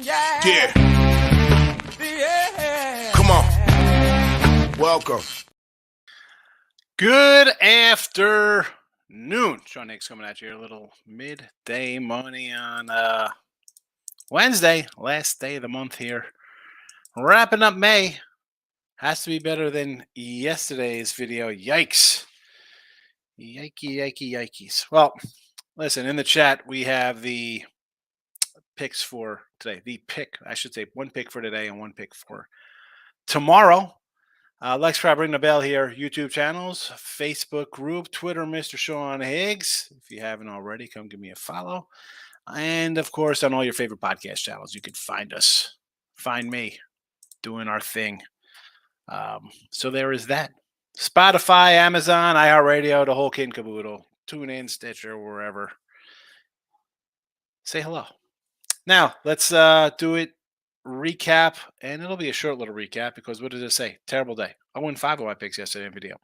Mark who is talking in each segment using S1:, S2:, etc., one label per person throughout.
S1: Yeah. Come on. Welcome.
S2: Good afternoon. Sean Hicks coming at you. A little midday money on Wednesday, last day of the month here. Wrapping up May. Has to be better than yesterday's video. Yikes. Yikes. Well, listen, in the chat, we have the picks for today. One pick for today and one pick for tomorrow. Lex Crab, ring the bell here. YouTube channels, Facebook group, Twitter, Mr. Sean Higgs. If you haven't already, come give me a follow. And of course, on all your favorite podcast channels, you can find us. Find me doing our thing. So there is that. Spotify, Amazon, iHeartRadio, the whole kit and caboodle. Tune in, Stitcher, wherever. Say hello. Now, let's do it. Recap, and it'll be a short little recap because what did it say? Terrible day. I won 5 of my picks yesterday in video.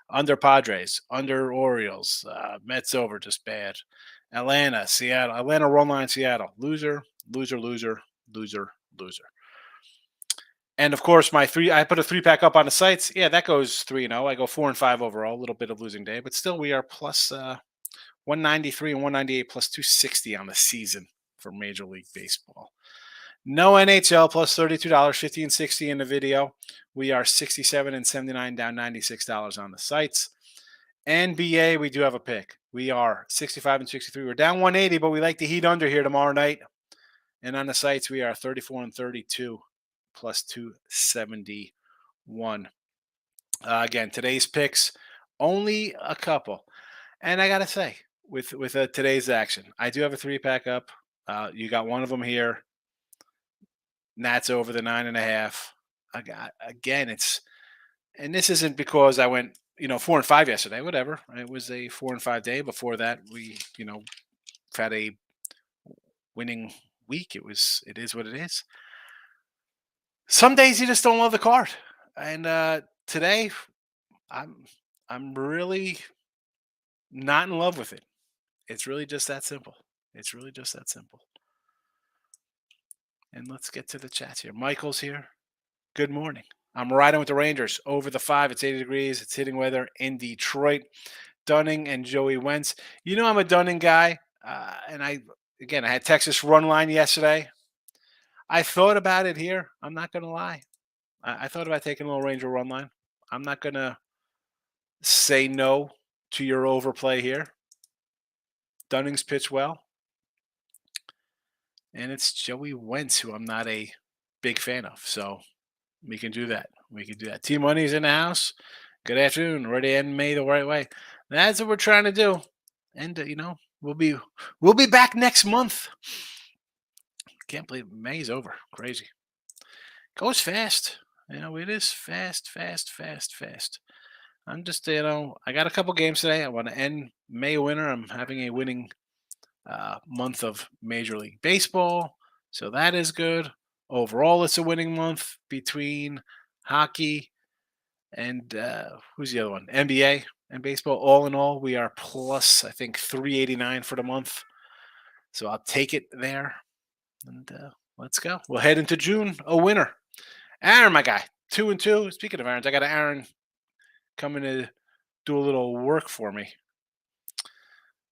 S2: Under Padres, under Orioles, Mets over, just bad. Atlanta, Seattle, Atlanta run line, Seattle. Loser. And of course, I put a 3-pack up on the sites. Yeah, that goes 3-0. I go 4-5 overall, a little bit of losing day, but still we are plus 193 and 198 plus 260 on the season for Major League Baseball. No NHL plus $32, 50 and 60 in the video. We are 67 and 79, down $96 on the sites. NBA, we do have a pick. We are 65 and 63. We're down 180, but we like the Heat under here tomorrow night. And on the sites, we are 34 and 32 plus 271. Again, today's picks, only a couple. And I got to say, with today's action, I do have a 3-pack up. You got one of them here. Nats over the 9.5. Again, and this isn't because I went 4-5 yesterday. Whatever, it was a 4-5 day. Before that, we had a winning week. It is what it is. Some days you just don't love the card, and today I'm really not in love with it. It's really just that simple. And let's get to the chats here. Michael's here. Good morning. I'm riding with the Rangers over the 5. It's 80 degrees. It's hitting weather in Detroit. Dunning and Joey Wentz. I'm a Dunning guy. And I had Texas run line yesterday. I thought about it here. I'm not going to lie. I thought about taking a little Ranger run line. I'm not going to say no to your overplay here. Dunning's pitched well. And it's Joey Wentz, who I'm not a big fan of. So we can do that. Team Money's in the house. Good afternoon. Ready to end May the right way. That's what we're trying to do. And, we'll be back next month. Can't believe May's over. Crazy. Goes fast. It is fast. I'm just, I got a couple games today. I want to end May winner. I'm having a winning month of Major League Baseball. So that is good. Overall, it's a winning month between hockey and who's the other one? NBA and baseball. All in all, we are plus, I think, 389 for the month. So I'll take it there. And let's go. We'll head into June, a winner. Aaron, my guy, 2-2. Speaking of Aaron's, I got Aaron coming to do a little work for me.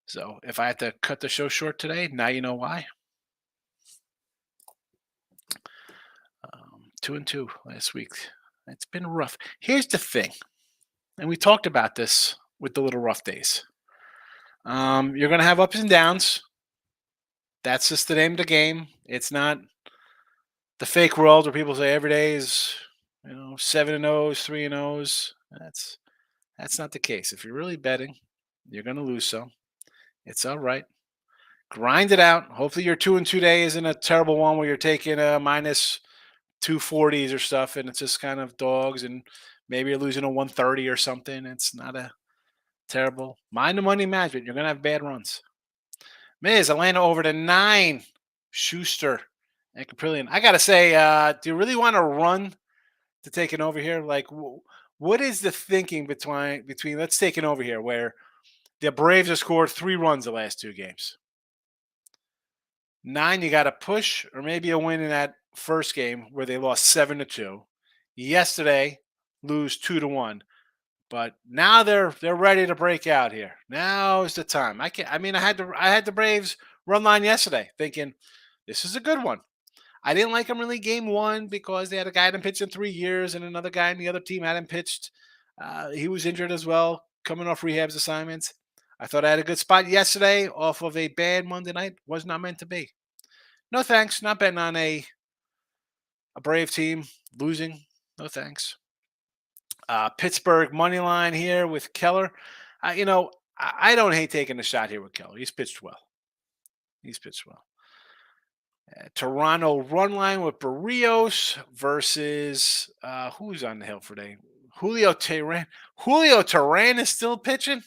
S2: So if I had to cut the show short today, now you know why. 2-2 last week. It's been rough. Here's the thing, and we talked about this with the little rough days. You're going to have ups and downs. That's just the name of the game. It's not the fake world where people say every day is 7-0s, 3-0s. That's not the case. If you're really betting, you're going to lose some. It's all right. Grind it out. Hopefully your 2-2 day isn't a terrible one where you're taking a minus 240s or stuff and it's just kind of dogs and maybe you're losing a 130 or something. It's not a terrible. Mind the money management. You're going to have bad runs. Miz, Atlanta over to 9. Schuster and Caprillion. I got to say, do you really want to run to take an over here? Like, what is the thinking between let's take an over here where the Braves have scored 3 runs the last 2 games? 9, you got to push or maybe a win in that first game where they lost 7-2. Yesterday, lose 2-1. But now they're ready to break out here. Now is the time. I had the Braves run line yesterday, thinking this is a good one. I didn't like them really game one because they had a guy that hadn't pitched in 3 years and another guy in the other team hadn't pitched. He was injured as well, coming off rehab's assignments. I thought I had a good spot yesterday off of a bad Monday night. Was not meant to be. No thanks. Not betting on a Brave team losing. No thanks. Pittsburgh money line here with Keller. I don't hate taking a shot here with Keller. He's pitched well. Toronto run line with Barrios versus who's on the hill for today? Julio Teheran. Julio Teheran is still pitching.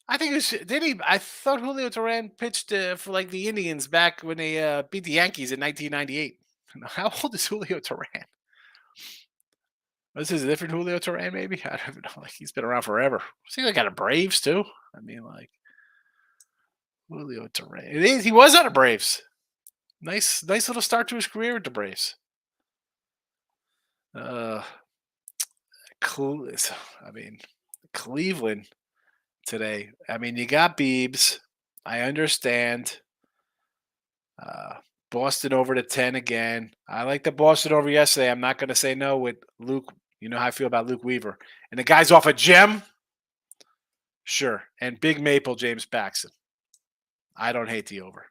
S2: I think it was. Did he? I thought Julio Teheran pitched for like the Indians back when they beat the Yankees in 1998. How old is Julio Teheran? This is a different Julio Teheran, maybe. I don't even know. Like he's been around forever. See, they got a Braves too. I mean, like Julio Teheran. It is. He was on the Braves. Nice little start to his career with the Braves. Cleveland today. I mean, you got Biebs. I understand. Boston over to 10 again. I like the Boston over yesterday. I'm not going to say no with Luke. You know how I feel about Luke Weaver. And the guy's off a gem? Sure. And Big Maple, James Paxton. I don't hate the over.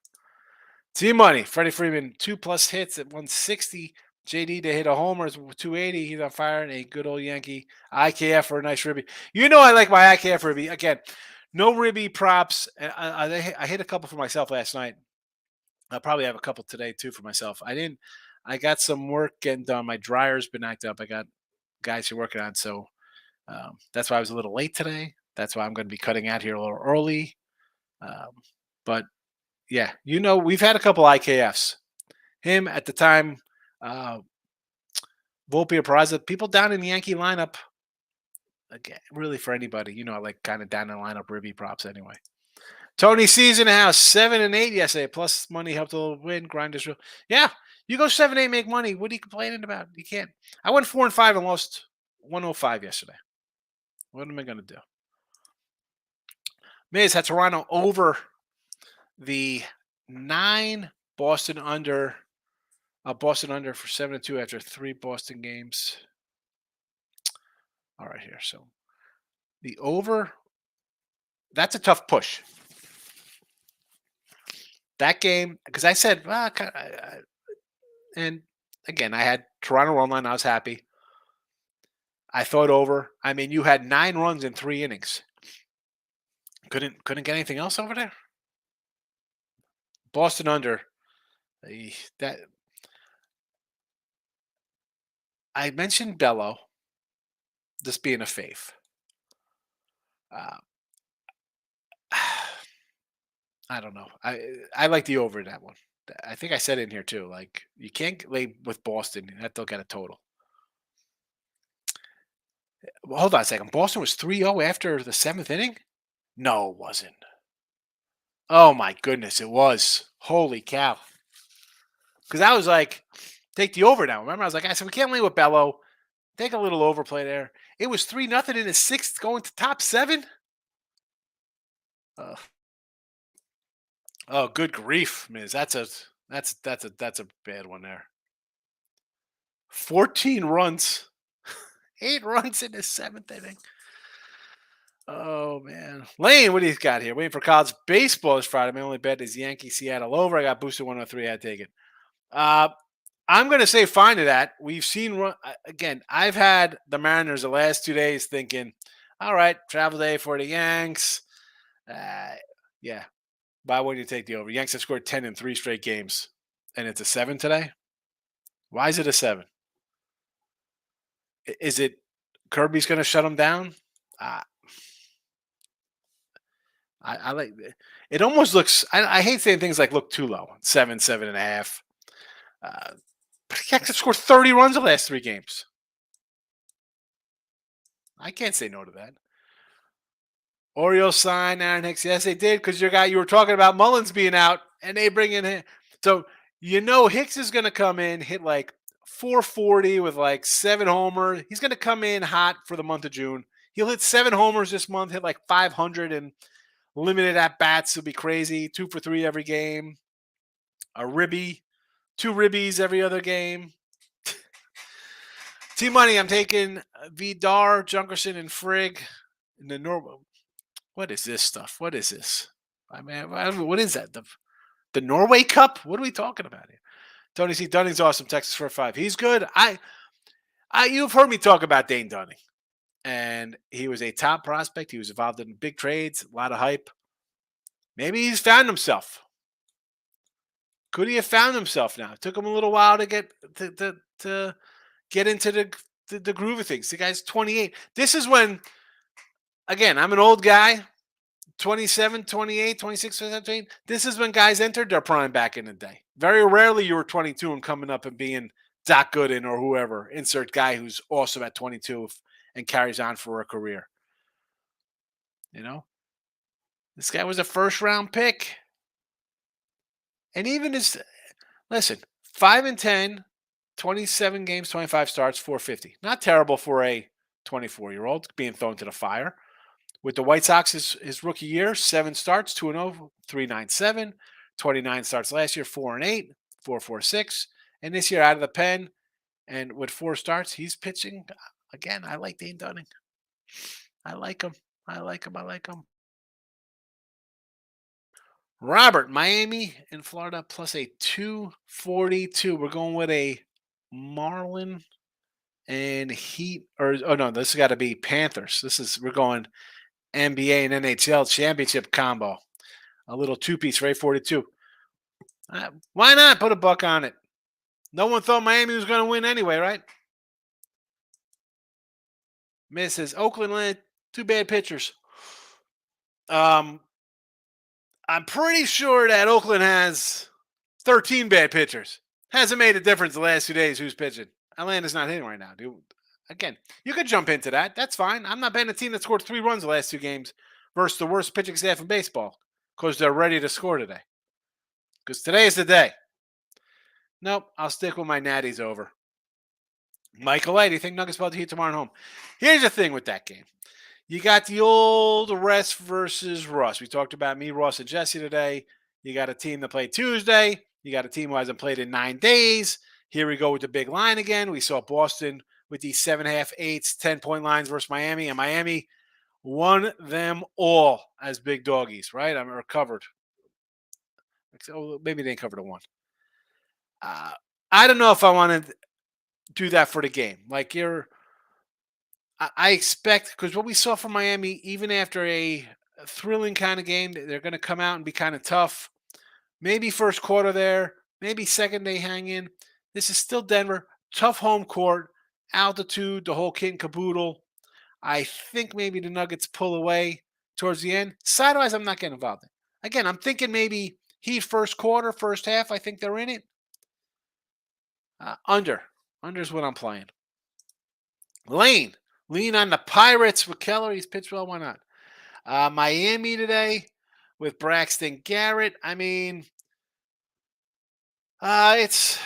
S2: Team money. Freddie Freeman, 2+ hits at 160. JD to hit a homer is 280. He's on fire. And a good old Yankee. IKF for a nice ribby. You know I like my IKF ribby. Again, no ribby props. I hit a couple for myself last night. I'll probably have a couple today too for myself. I got some work getting done. My dryer's been acted up. I got guys who are working on. So that's why I was a little late today. That's why I'm going to be cutting out here a little early. But yeah, we've had a couple IKFs. Him at the time, Volpe or Peraza, people down in the Yankee lineup. Again, really for anybody, I like kind of down in the lineup ribby props anyway. Tony C's in the house, 7 and 8 yesterday. Plus money helped a little win. Grinders real. Yeah, you go 7-8, make money. What are you complaining about? You can't. I went 4 and 5 and lost 105 yesterday. What am I going to do? Miz had Toronto over the 9, Boston under. Boston under for 7-2 after 3 Boston games. All right, here. So the over. That's a tough push. That game, because I said, and again, I had Toronto run line. I was happy. I thought over. I mean, you had 9 runs in 3 innings. Couldn't get anything else over there. Boston under. That I mentioned Bello. Just being a fave. I don't know. I like the over in that one. I think I said it in here too. Like you can't lay with Boston. They'll get a total. Well, hold on a second. Boston was 3-0 after the 7th inning? No, it wasn't. Oh my goodness, it was. Holy cow. Because I was like, take the over now. Remember, I said, we can't lay with Bello. Take a little overplay there. It was 3-0 in the 6th going to top 7. Oh, good grief, Miz. That's a bad one there. 14 runs. 8 runs in the 7th inning. Oh, man. Lane, what do you got here? Waiting for college baseball this Friday. My only bet is Yankee Seattle over. I got boosted 103. I take it. I'm going to say fine to that. We've seen, again, I've had the Mariners the last 2 days thinking, all right, travel day for the Yanks. Yeah. Why wouldn't you take the over? Yanks have scored 10 in 3 straight games. And it's a 7 today? Why is it a 7? Is it Kirby's going to shut them down? I like it. Almost looks. I hate saying things like look too low. 7, 7.5. But Yanks have scored 30 runs the last 3 games. I can't say no to that. Orioles sign Aaron Hicks. Yes, they did because you were talking about Mullins being out. and they bring in him. So Hicks is going to come in, hit like 440 with like 7 homers. He's going to come in hot for the month of June. He'll hit 7 homers this month, hit like 500 and limited at bats. Will be crazy. 2 for 3 every game. A ribby, 2 ribbies every other game. T-Money, I'm taking Vidar, Junkerson, and Frigg in the Norway. What is this stuff? What is this? I mean, what is that? The Norway Cup? What are we talking about here? Tony C. Dunning's awesome. Texas for 5. He's good. You've heard me talk about Dane Dunning, and he was a top prospect. He was involved in big trades, a lot of hype. Maybe he's found himself. Could he have found himself now? It took him a little while to get to get into the groove of things. The guy's 28. This is when, again, I'm an old guy, 27, 28, 26, 27. This is when guys entered their prime back in the day. Very rarely you were 22 and coming up and being Doc Gooden or whoever. Insert guy who's awesome at 22 and carries on for a career. This guy was a first-round pick. And even listen, 5-10, 27 games, 25 starts, 450. Not terrible for a 24-year-old being thrown to the fire. With the White Sox, his rookie year, 7 starts, 2-0, 3.97. 29 starts last year, 4-8, 4.46. And this year out of the pen and with 4 starts, he's pitching. Again, I like Dane Dunning. I like him. Robert, Miami and Florida plus a 242. We're going with a Marlin and Heat. No, this has got to be Panthers. We're going NBA and NHL championship combo. A little 2-piece for 842. Why not put a buck on it? No one thought Miami was going to win anyway, right? Misses. Oakland land 2 bad pitchers. I'm pretty sure that Oakland has 13 bad pitchers. Hasn't made a difference the last 2 days who's pitching. Atlanta's not hitting right now, dude. Again, you could jump into that. That's fine. I'm not betting a team that scored 3 runs the last 2 games versus the worst pitching staff in baseball because they're ready to score today. Because today is the day. Nope, I'll stick with my natties over. Michael A, do you think Nuggets about to Heat tomorrow at home? Here's the thing with that game. You got the old Rest versus Russ. We talked about me, Ross, and Jesse today. You got a team that played Tuesday. You got a team who hasn't played in 9 days. Here we go with the big line again. We saw Boston with these 7.5, 8s, 10-point lines versus Miami, and Miami won them all as big doggies, right? I'm recovered. Maybe they covered a 1. I don't know if I want to do that for the game. Like I expect, because what we saw from Miami, even after a thrilling kind of game, they're going to come out and be kind of tough. Maybe first quarter there, maybe second they hang in. This is still Denver. Tough home court, altitude, the whole kit and caboodle. I think maybe the Nuggets pull away towards the end. Sidewise, I'm not getting involved in. Again, I'm thinking maybe Heat first quarter, first half. I think they're in it. Under. Under's what I'm playing. Lane. Lean on the Pirates with Keller. He's pitched well. Why not? Miami today with Braxton Garrett. I mean, it's.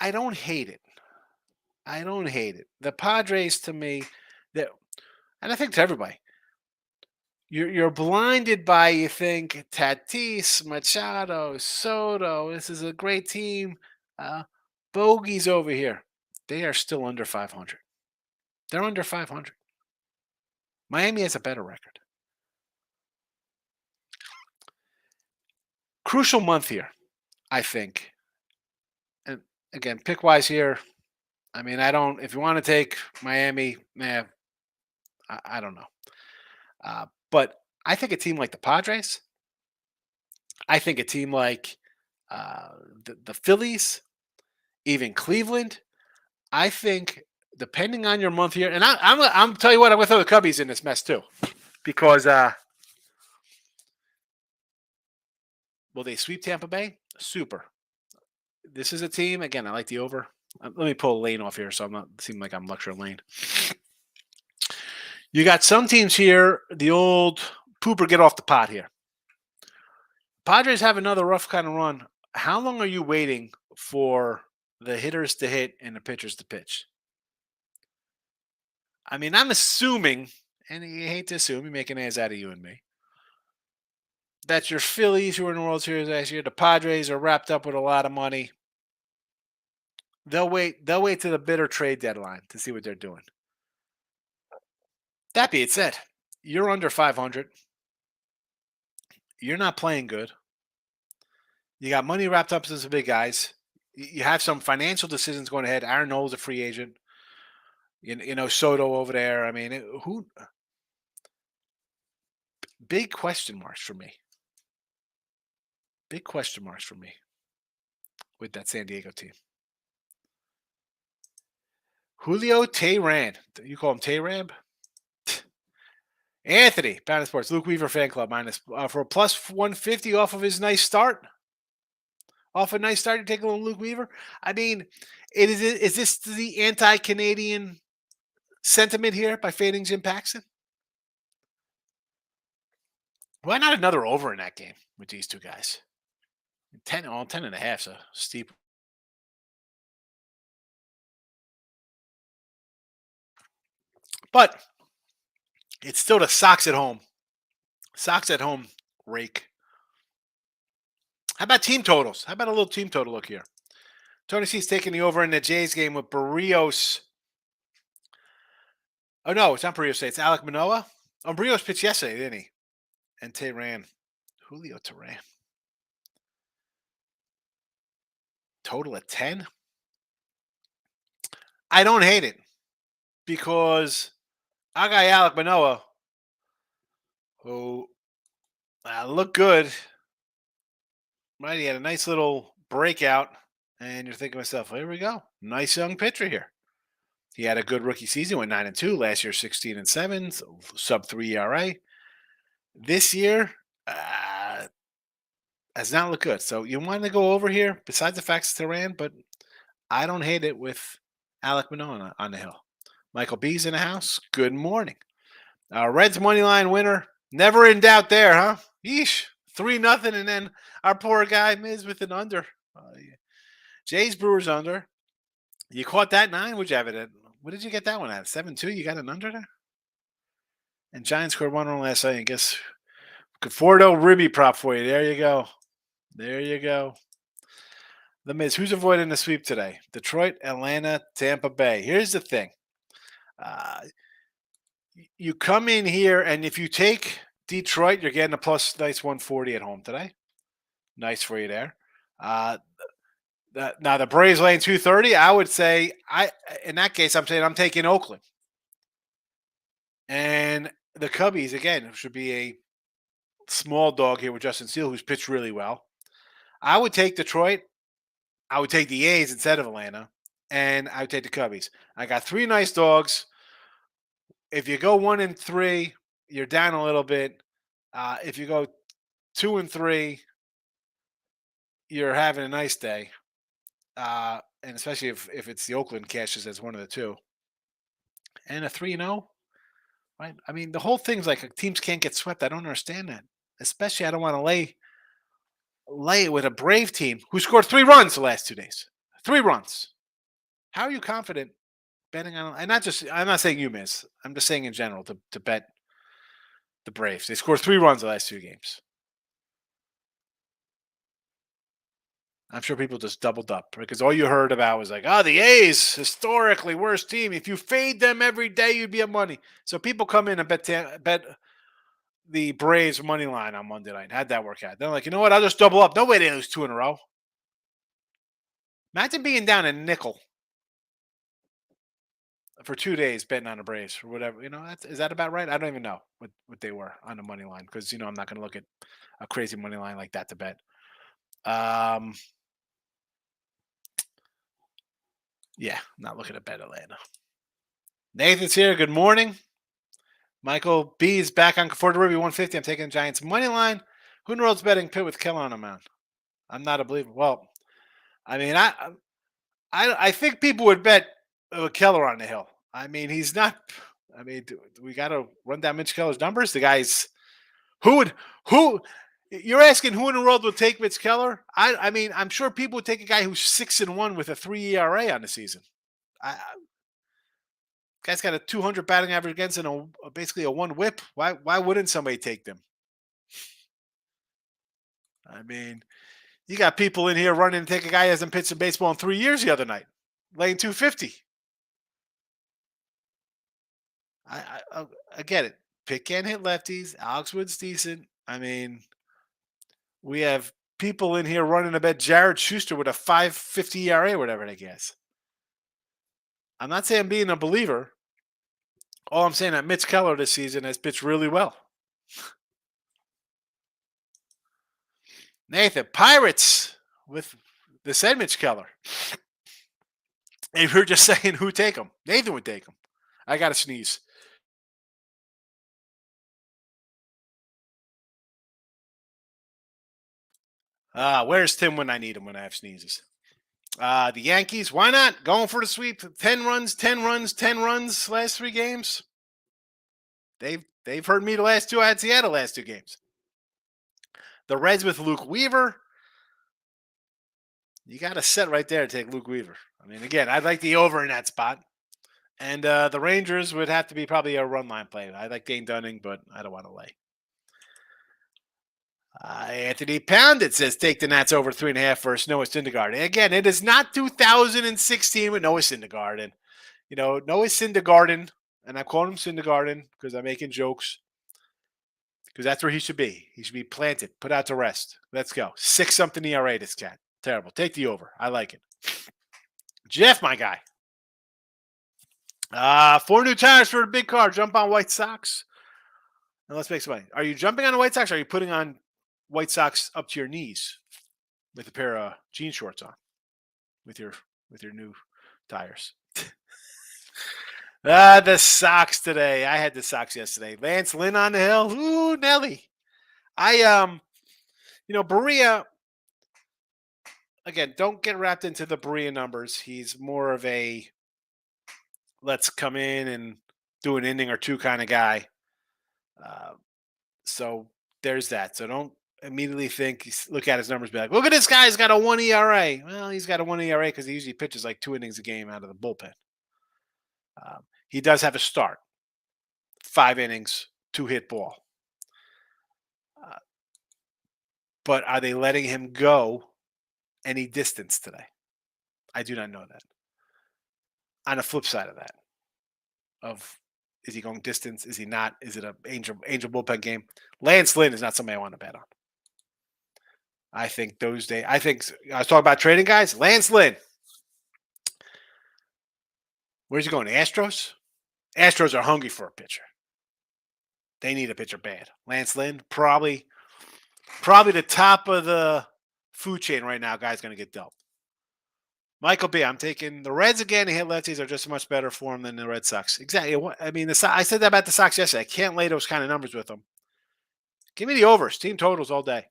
S2: I don't hate it. I don't hate it. The Padres, to me, and I think to everybody, you're blinded by, you think, Tatis, Machado, Soto. This is a great team. Bogies over here. They are still under 500. They're under 500. Miami has a better record. Crucial month here, I think. And again, pick wise here. I mean, if you want to take Miami, I don't know. But I think a team like the Padres, I think a team like the Phillies, even Cleveland, I think depending on your month here, and I'm tell you what, I'm going to throw the Cubbies in this mess too, because will they sweep Tampa Bay? Super. This is a team, again, I like the over. Let me pull a Lane off here so I'm not seeming like I'm lecturing Lane. You got some teams here, the old pooper get off the pot here. Padres have another rough kind of run. How long are you waiting for the hitters to hit and the pitchers to pitch? I mean, I'm assuming, and you hate to assume, you're making ass out of you and me, that your Phillies, who were in the World Series last year, the Padres are wrapped up with a lot of money. They'll wait. They'll wait to the bitter trade deadline to see what they're doing. That being said, you're under 500. You're not playing good. You got money wrapped up in some big guys. You have some financial decisions going ahead. Aaron Nole's a free agent. You know Soto over there. I mean, who? Big question marks for me. Big question marks for me with that San Diego team. Julio Tehran. You call him Tehran? Anthony, Bound Sports, Luke Weaver fan club minus for a plus 150 off of his nice start. Off a nice start, you take a little Luke Weaver. I mean, is this the anti-Canadian sentiment here by fading Jim Paxton? Why not another over in that game with these two guys? 10 and a half, so steep. But it's still the Sox at home. Sox at home rake. How about team totals? How about a little team total look here? Tony C's taking the over in the Jays game with Barrios. Oh, no, it's not Barrios. It's Alek Manoah. Oh, Barrios pitched yesterday, didn't he? And Tehran. Julio Tehran. Total at 10? I don't hate it because I got Alek Manoah, who looked good. Right, he had a nice little breakout, and you're thinking to yourself, here we go. Nice young pitcher here. He had a good rookie season, went 9-2 last year, 16-7, sub 3 ERA. This year has not looked good. So you want to go over here, besides the fact it's Tehran, but I don't hate it with Alek Manoah on the hill. Michael B's in the house. Good morning. Reds money line winner. Never in doubt there, huh? Yeesh. 3-0, and then our poor guy Miz with an under. Yeah. Jays Brewers under. You caught that 9? Would you have it at? What did you get that one at? 7-2? You got an under there? And Giants scored 1 run last night. I guess Conforto Ribby prop for you. There you go. There you go. The Miz. Who's avoiding the sweep today? Detroit, Atlanta, Tampa Bay. Here's the thing. You come in here, and if you take Detroit, you're getting a plus nice 140 at home today. Nice for you there. Now the Braves laying 230. I would say in that case I'm saying I'm taking Oakland. And the Cubbies again should be a small dog here with Justin Steele, who's pitched really well. I would take Detroit. I would take the A's instead of Atlanta, and I would take the Cubbies. I got 3 nice dogs. If you go 1-3, you're down a little bit. If you go 2-3, you're having a nice day. And especially if it's the Oakland cashes as one of the two. And a 3-0, right? I mean, the whole thing's like teams can't get swept. I don't understand that. Especially I don't want to lay it with a Brave team who scored 3 runs the last 2 days. 3 runs. How are you confident betting on? And I'm not saying you miss. I'm just saying in general to bet the Braves. They scored 3 runs the last 2 games. I'm sure people just doubled up because all you heard about was like, the A's, historically worst team. If you fade them every day, you'd be up money. So people come in and bet the Braves money line on Monday night. How'd that work out? They're like, you know what? I'll just double up. No way they lose 2 in a row. Imagine being down a nickel for 2 days betting on the Braves or whatever. You know, is that about right? I don't even know what they were on the money line because, I'm not going to look at a crazy money line like that to bet. Yeah, not looking to bet Atlanta. Nathan's here. Good morning. Michael B is back on Conforto Ruby 150. I'm taking the Giants money line. Who in the world's betting Pitt with Keller on the mound? I'm not a believer. Well, I mean, I think people would bet Keller on the hill. I mean, he's not I mean, do we got to run down Mitch Keller's numbers? The guy's who would who you're asking who in the world would take Mitch Keller? I mean, I'm sure people would take a guy who's 6-1 with a 3 ERA on the season. Guy's got a 200 batting average against and basically a one whip. Why wouldn't somebody take them? I mean, you got people in here running to take a guy who hasn't pitched in baseball in 3 years the other night, laying 250. I get it. Pitt can't hit lefties. Alex Wood's decent. I mean, we have people in here running to bet Jared Schuster with a 5.50 ERA or whatever, I guess. I'm not saying being a believer. All I'm saying that Mitch Keller this season has pitched really well. Nathan, Pirates with the said Mitch Keller. If you're just saying who take him, Nathan would take him. I got to sneeze. Where's Tim when I need him when I have sneezes? The Yankees, why not? Going for the sweep. 10 runs, 10 runs, 10 runs last 3 games. They've hurt me the last 2. I had Seattle last 2 games. The Reds with Luke Weaver. You got to set right there to take Luke Weaver. I mean, again, I'd like the over in that spot. And the Rangers would have to be probably a run line play. I like Dane Dunning, but I don't want to lay. Anthony Pounded says take the Nats over 3.5 versus Noah Syndergaard. And again, it is not 2016 with Noah Syndergaard. And, Noah Syndergaard, and I call him Syndergaard because I'm making jokes, because that's where he should be. He should be planted, put out to rest. Let's go. 6-something ERA, this cat. Terrible. Take the over. I like it. Jeff, my guy. 4 new tires for the big car. Jump on White Sox. Now let's make some money. Are you jumping on the White Sox, or are you putting on White Sox up to your knees with a pair of jean shorts on with your new tires? The Sox today. I had the Sox yesterday. Lance Lynn on the hill. Ooh, Nelly. Berea, again, don't get wrapped into the Berea numbers. He's more of a let's come in and do an inning or 2 kind of guy. So there's that. So don't immediately look at his numbers, be like, look at this guy, he's got a 1 ERA. Well, he's got a 1 ERA because he usually pitches like 2 innings a game out of the bullpen. He does have a start. 5 innings, 2 hit ball. But are they letting him go any distance today? I do not know that. On the flip side of that, is he going distance? Is he not? Is it an Angel bullpen game? Lance Lynn is not somebody I want to bet on. I think I was talking about trading guys. Lance Lynn. Where's he going? The Astros? Astros are hungry for a pitcher. They need a pitcher bad. Lance Lynn, probably the top of the food chain right now. Guy's going to get dealt. Michael B. I'm taking the Reds again. The hit lefties are just much better for him than the Red Sox. Exactly. I mean, I said that about the Sox yesterday. I can't lay those kind of numbers with them. Give me the overs, team totals all day.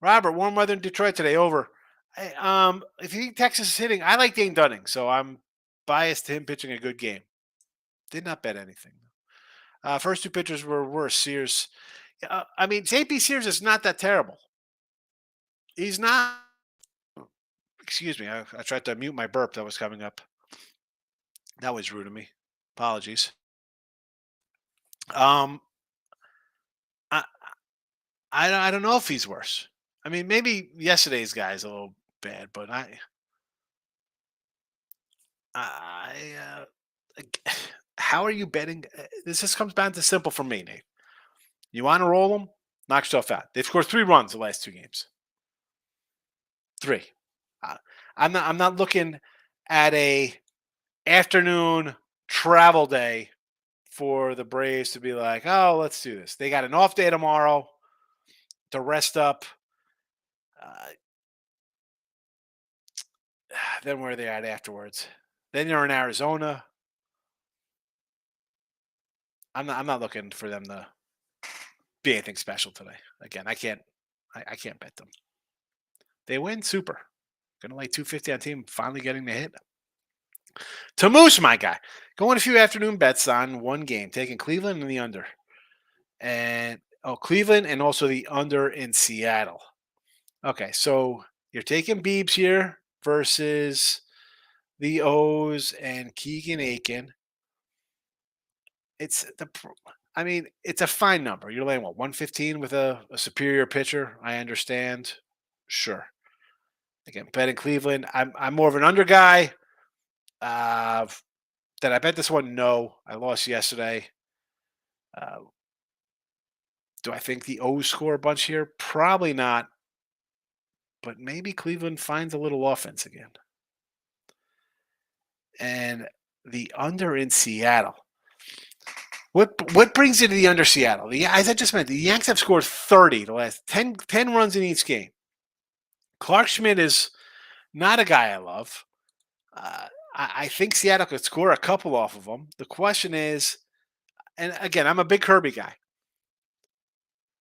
S2: Robert, warm weather in Detroit today. Over. If you think Texas is hitting, I like Dane Dunning, so I'm biased to him pitching a good game. Did not bet anything. First 2 pitchers were worse. Sears. JP Sears is not that terrible. He's not. Excuse me. I tried to mute my burp that was coming up. That was rude of me. Apologies. I don't know if he's worse. I mean, maybe yesterday's guy is a little bad, but how are you betting? This just comes down to simple for me, Nate. You want to roll them? Knock yourself out. They've scored 3 runs the last 2 games. 3. I'm not looking at a afternoon travel day for the Braves to be like, oh, let's do this. They got an off day tomorrow to rest up. Then where are they at afterwards? Then you're in Arizona. I'm not looking for them to be anything special today. Again, I can't bet them. They win, super. Gonna lay 250 on team, finally getting the hit. To Moose, my guy. Going a few afternoon bets on one game, taking Cleveland and the under. And Cleveland and also the under in Seattle. Okay, so you're taking Beebs here versus the O's and Keegan Aiken. It's the I mean, it's a fine number. You're laying what, 115 with a superior pitcher. I understand. Sure. Again, betting Cleveland. I'm more of an under guy. Did I bet this one? No. I lost yesterday. Uh, do I think the O's score a bunch here? Probably not. But maybe Cleveland finds a little offense again. And the under in Seattle. What brings you to the under Seattle? As I just mentioned, the Yanks have scored 30 the last 10 runs in each game. Clark Schmidt is not a guy I love. I think Seattle could score a couple off of them. The question is, and again, I'm a big Kirby guy.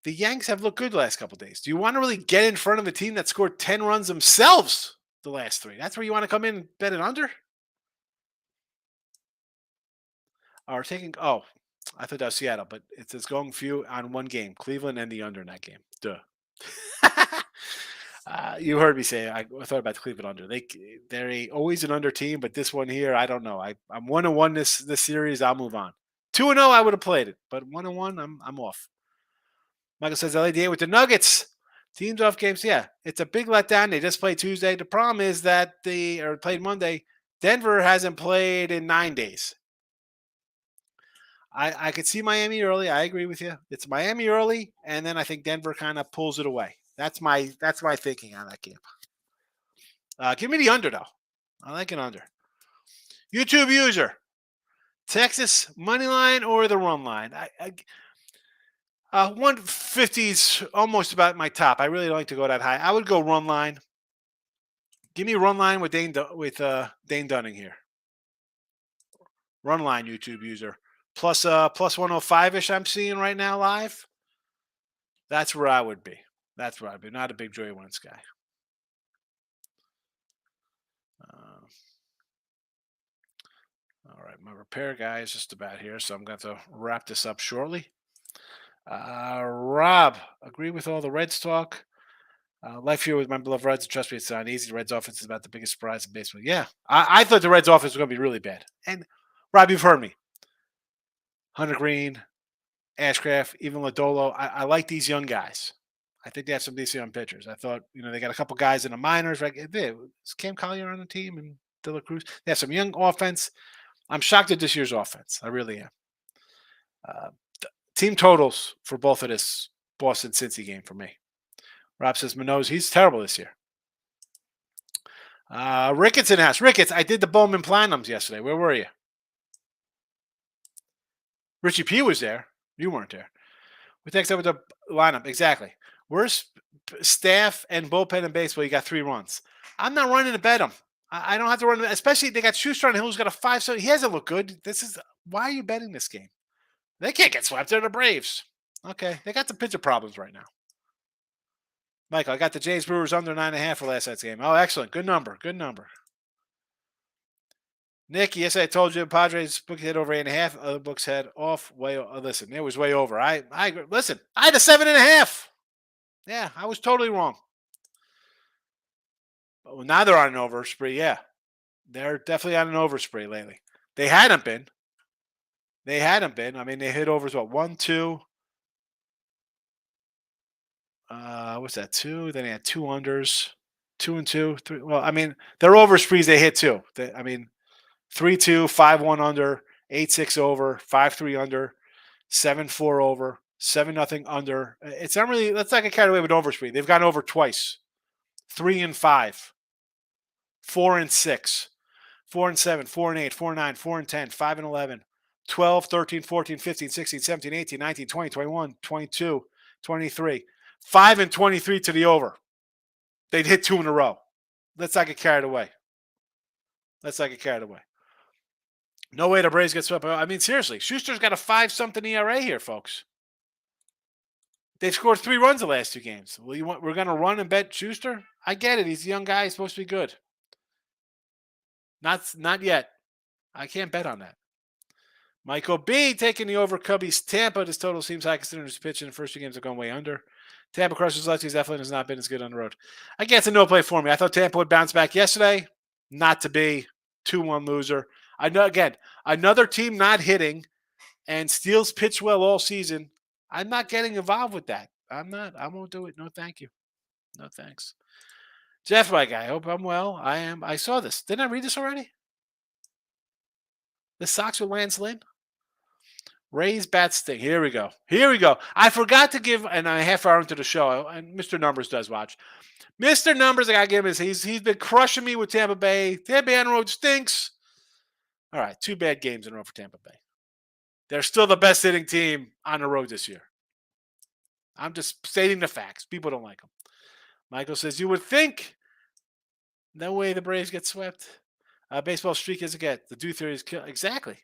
S2: The Yanks have looked good the last couple of days. Do you want to really get in front of a team that scored 10 runs themselves the last three? That's where you want to come in and bet it under? Or taking, I thought that was Seattle, but it says going few on one game. Cleveland and the under in that game. Duh. You heard me say I thought about the Cleveland under. They're always an under team, but this one here, I don't know. I'm 1-1 this series. I'll move on. 2-0, I would have played it, but 1-1, I'm off. Michael says LADA with the Nuggets. Teams off games. Yeah, it's a big letdown. They just played Tuesday. The problem is that played Monday. Denver hasn't played in 9 days. I could see Miami early. I agree with you. It's Miami early, and then I think Denver kind of pulls it away. That's my thinking on that game. Give me the under though. I like an under. YouTube user, Texas money line or the run line. 150 is almost about my top. I really don't like to go that high. I would go run line. Give me run line with Dane Dunning here. Run line, YouTube user. Plus 105-ish I'm seeing right now live. That's where I would be. Not a big Joey Wentz guy. All right, my repair guy is just about here, so I'm going to wrap this up shortly. Rob, agree with all the Reds talk. Life here with my beloved Reds. Trust me, it's not easy. The Reds offense is about the biggest surprise in baseball. Yeah, I thought the Reds offense was going to be really bad. And Rob, you've heard me. Hunter Green, Ashcraft, even Lodolo. I like these young guys. I think they have some decent young pitchers. I thought, they got a couple guys in the minors. Right? Is Cam Collier on the team and De La Cruz? They have some young offense. I'm shocked at this year's offense. I really am. Team totals for both of this Boston-Cincy game for me. Rob says, Manoz, he's terrible this year. Ricketts in house. Ricketts, I did the Bowman Platinums yesterday. Where were you? Richie P was there. You weren't there. We text up with the lineup. Exactly. Worst staff and bullpen in baseball, you got 3 runs. I'm not running to bet him. I don't have to run, especially they got Schuster on the hill who's got a 5. So he hasn't looked good. Why are you betting this game? They can't get swept. They're the Braves. Okay. They got some pitcher problems right now. Michael, I got the Jays Brewers under 9.5 for last night's game. Oh, excellent. Good number. Nick, yes, I told you Padres book hit over 8.5. Other books had off way. Listen, it was way over. I agree. Listen, I had a 7.5. Yeah, I was totally wrong. Well, now they're on an over spree. Yeah, they're definitely on an over spree lately. They hadn't been. I mean, they hit overs, 1, 2. What's that? 2. Then they had 2 unders, 2 and 2, 3. Well, I mean, they're over sprees. They hit 2. 3-2, 5-1 under, 8-6 over, 5-3 under, 7-4 over, 7-0 under. It's not really. Let's not get carried away with over spree. They've gone over twice. 3 and 5, 4 and 6, 4 and 7, 4 and 8, 4 and 9, 4 and 10, 5 and 11, 12, 13, 14, 15, 16, 17, 18, 19, 20, 21, 22, 23, 5 and 23 to the over. They'd hit 2 in a row. Let's not get carried away. No way the Braves get swept. I mean, seriously, Schuster's got a 5-something ERA here, folks. They've scored 3 runs the last 2 games. We're going to run and bet Schuster? I get it. He's a young guy. He's supposed to be good. Not yet. I can't bet on that. Michael B taking the over Cubbies Tampa. This total seems high considering his pitch in the first 2 games are going way under. Tampa crushes lefties. Eflin has not been as good on the road. I guess a no play for me. I thought Tampa would bounce back yesterday. Not to be. 2-1 loser. I know, again, another team not hitting and Steele's pitched well all season. I'm not getting involved with that. I'm not. I won't do it. No, thank you. No, thanks. Jeff, my guy, I hope I'm well. I am. I saw this. Didn't I read this already? The Sox with Lance Lynn? Rays bat sting. Here we go. Here we go. I forgot to give, and a half hour into the show, and Mr. Numbers does watch. Mr. Numbers, I got to give him his. He's been crushing me with Tampa Bay. Tampa Bay on the road stinks. All right, 2 bad games in a row for Tampa Bay. They're still the best hitting team on the road this year. I'm just stating the facts. People don't like them. Michael says, you would think. No way the Braves get swept. Baseball streak is a get. The do theory is kill. Exactly.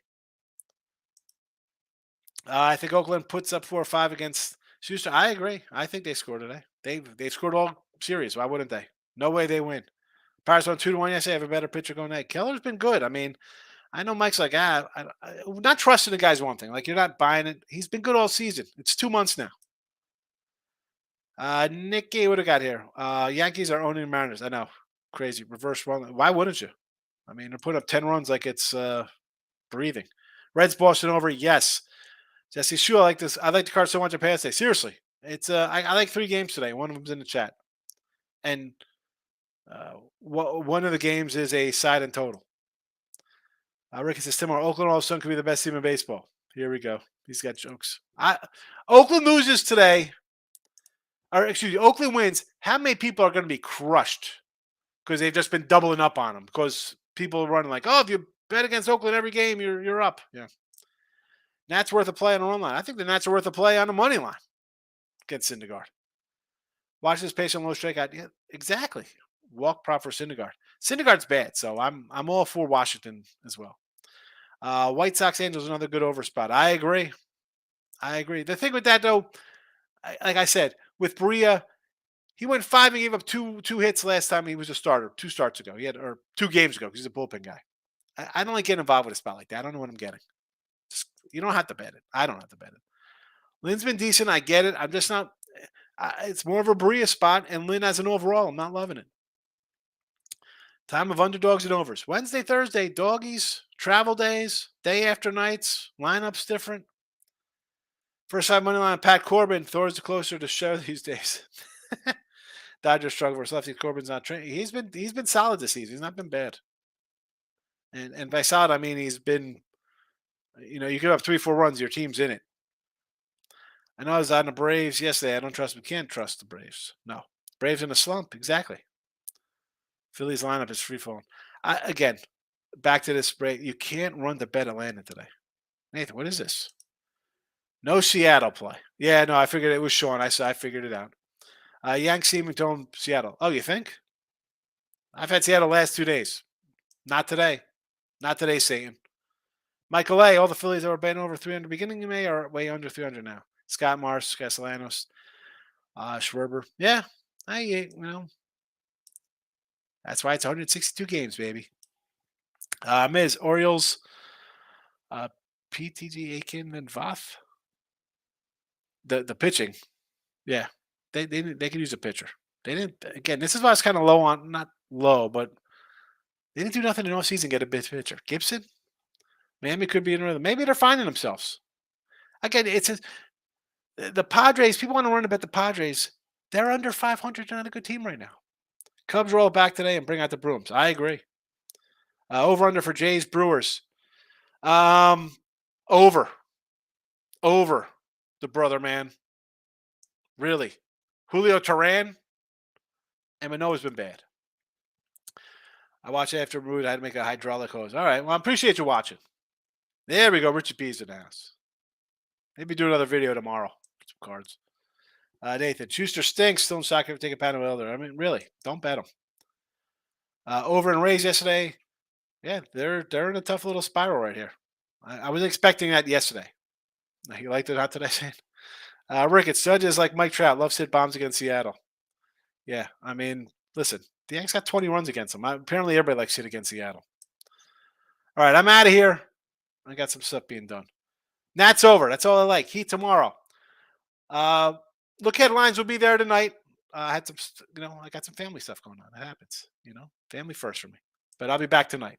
S2: I think Oakland puts up 4 or 5 against Houston. I agree. I think they scored today. They've scored all series. Why wouldn't they? No way they win. Pirates on 2-1 yesterday. Have a better pitcher going tonight. Keller's been good. I mean, I know Mike's like, not trusting the guy's one thing. Like, you're not buying it. He's been good all season. It's 2 months now. Nicky, what do we got here? Yankees are owning Mariners. I know. Crazy. Reverse run. Why wouldn't you? I mean, they're putting up 10 runs like it's breathing. Reds Boston over. Yes. Jesse Shue, I like this. I like the card so much I passed it. Seriously. It's I like 3 games today. One of them's in the chat. And one of the games is a side and total. Ricky says, Timor, Oakland all of a sudden could be the best team in baseball. Here we go. He's got jokes. Oakland loses today. Or excuse me, Oakland wins. How many people are going to be crushed because they've just been doubling up on them? Because people are running like, oh, if you bet against Oakland every game, you're up. Yeah. Nats worth a play on the run line. I think the Nats are worth a play on the money line against Syndergaard. Watch this patient low strikeout. Yeah, exactly. Walk prop for Syndergaard. Syndergaard's bad, so I'm all for Washington as well. White Sox Angels, another good over spot. I agree. The thing with that, though, like I said, with Berea, he went 5 and gave up two hits last time he was a starter, 2 starts ago. Or 2 games ago because he's a bullpen guy. I don't like getting involved with a spot like that. I don't know what I'm getting. You don't have to bet it. I don't have to bet it. Lynn's been decent. I get it. I'm just not. It's more of a Berea spot, and Lynn as an overall, I'm not loving it. Time of underdogs and overs. Wednesday, Thursday, doggies, travel days, day after nights, lineups different. First time money line, Pat Corbin. Thor's closer to show these days. Dodgers struggle versus lefty. Corbin's not training. He's been solid this season. He's not been bad. And by solid, I mean he's been. You give up 3-4 runs, your team's in it. I know I was on the Braves yesterday. I don't trust. We can't trust the Braves. No, Braves in a slump. Exactly. Phillies lineup is free falling. Again, back to this break. You can't run to bet Atlanta today. Nathan, what is this? No Seattle play. Yeah, no, I figured it was Sean. I figured it out. Yanks Seaman Seattle. Oh, you think? I've had Seattle last 2 days. Not today. Not today, Satan. Michael A. All the Phillies that were betting over 300 beginning of May are way under 300 now. Scott Mars, Castellanos, Schwerber. Yeah, that's why it's 162 games, baby. Miz, Orioles, PTG, Aiken, and Voth. The pitching, yeah, they could use a pitcher. They didn't. Again, this is why it's kind of low on, not low, but they didn't do nothing in all season. Get a bit pitcher. Gibson, Miami could be in another. Maybe they're finding themselves. Again, the Padres. People want to run about the Padres. They're under 500. They're not a good team right now. Cubs roll back today and bring out the brooms. I agree. Over under for Jays Brewers. Over. The brother man. Really. Julio Teheran and Manoah's been bad. I watched after Mood. I had to make a hydraulic hose. All right. Well, I appreciate you watching. There we go. Richard B's in the house. Maybe do another video tomorrow. Some cards. Nathan. Schuster stinks. Still in stock if you take a pound of elder. I mean, really. Don't bet him. Over in Rays yesterday. Yeah, they're in a tough little spiral right here. I was expecting that yesterday. You liked it, not today, Shane? Ricketts, Judges like Mike Trout. Loves hit bombs against Seattle. Yeah, I mean, listen, the Yanks got 20 runs against them. Apparently, everybody likes hit against Seattle. All right, I'm out of here. I got some stuff being done. That's over. That's all I like. Heat tomorrow. Uh, look, headlines will be there tonight. I had some, I got some family stuff going on. That happens, family first for me. But I'll be back tonight.